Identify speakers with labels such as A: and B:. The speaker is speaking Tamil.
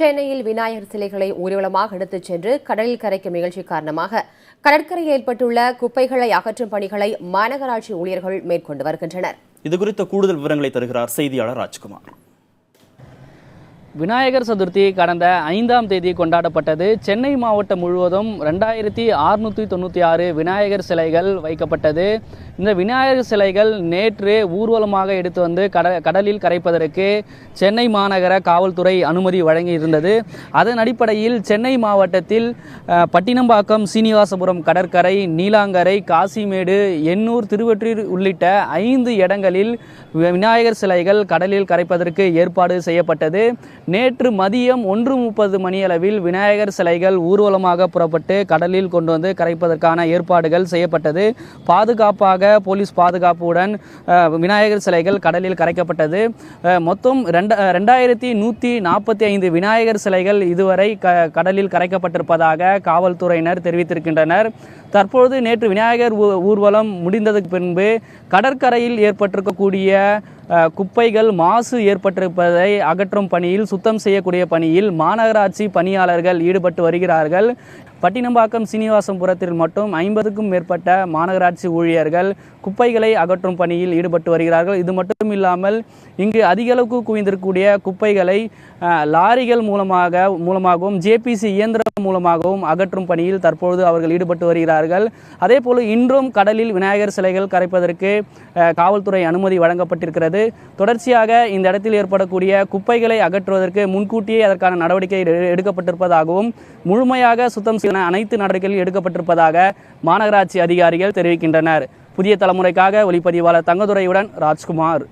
A: சென்னையில் விநாயகர் சிலைகளை ஊர்வலமாக எடுத்துச் சென்று கடலில் கரைக்கும் நிகழ்ச்சி காரணமாக கடற்கரையில் ஏற்பட்டுள்ள குப்பைகளை அகற்றும் பணிகளை மாநகராட்சி ஊழியர்கள் மேற்கொண்டு வருகின்றனர்.
B: இதுகுறித்த கூடுதல் விவரங்களை தருகிறார் செய்தியாளர் ராஜ்குமார்.
C: விநாயகர் சதுர்த்தி கடந்த 5ஆம் தேதி கொண்டாடப்பட்டது. சென்னை மாவட்டம் முழுவதும் 2696 விநாயகர் சிலைகள் வைக்கப்பட்டது. இந்த விநாயகர் சிலைகள் நேற்று ஊர்வலமாக எடுத்து வந்து கடலில் கரைப்பதற்கு சென்னை மாநகர காவல்துறை அனுமதி வழங்கி இருந்தது. அதன் அடிப்படையில் சென்னை மாவட்டத்தில் பட்டினம்பாக்கம், சீனிவாசபுரம் கடற்கரை, நீலாங்கரை, காசிமேடு, எண்ணூர், திருவொற்றியூர் உள்ளிட்ட 5 இடங்களில் விநாயகர் சிலைகள் கடலில் கரைப்பதற்கு ஏற்பாடு செய்யப்பட்டது. நேற்று மதியம் 1:30 மணியளவில் விநாயகர் சிலைகள் ஊர்வலமாக புறப்பட்டு கடலில் கொண்டு வந்து கரைப்பதற்கான ஏற்பாடுகள் செய்யப்பட்டது. பாதுகாப்பாக போலீஸ் பாதுகாப்புடன் விநாயகர் சிலைகள் கடலில் கரைக்கப்பட்டது. மொத்தம் 2145 விநாயகர் சிலைகள் இதுவரை கடலில் கரைக்கப்பட்டிருப்பதாக காவல்துறையினர் தெரிவித்திருக்கின்றனர். தற்பொழுது நேற்று விநாயகர் ஊர்வலம் முடிந்ததுக்கு பின்பு கடற்கரையில் ஏற்பட்டிருக்கக்கூடிய குப்பைகள் மாசு ஏற்பட்டிருப்பதை அகற்றும் பணியில், சுத்தம் செய்யக்கூடிய பணியில் மாநகராட்சி பணியாளர்கள் ஈடுபட்டு வருகிறார்கள். பட்டினம்பாக்கம், சீனிவாசபுரத்தில் மட்டும் 50க்கும் மேற்பட்ட மாநகராட்சி ஊழியர்கள் குப்பைகளை அகற்றும் பணியில் ஈடுபட்டு வருகிறார்கள். இது மட்டும் இல்லாமல் இங்கு அதிக அளவுக்கு குவிந்திருக்கக்கூடிய குப்பைகளை லாரிகள் மூலமாகவும் ஜேபிசி இயந்திரம் மூலமாகவும் அகற்றும் பணியில் தற்பொழுது அவர்கள் ஈடுபட்டு வருகிறார்கள். அதே போல இன்றும் கடலில் விநாயகர் சிலைகள் கரைப்பதற்கு காவல்துறை அனுமதி வழங்கப்பட்டிருக்கிறது. தொடர்ச்சியாக இந்த இடத்தில் ஏற்படக்கூடிய குப்பைகளை அகற்றுவதற்கு முன்கூட்டியே அதற்கான நடவடிக்கை எடுக்கப்பட்டிருப்பதாகவும் முழுமையாக சுத்தம் செய்ய அனைத்து நடவடிக்கைகள் எடுக்கப்பட்டிருப்பதாக மாநகராட்சி அதிகாரிகள் தெரிவிக்கின்றனர். புதிய தலைமுறைக்காக ஒளிப்பதிவாளர் தங்கதுரையுடன் ராஜ்குமார்.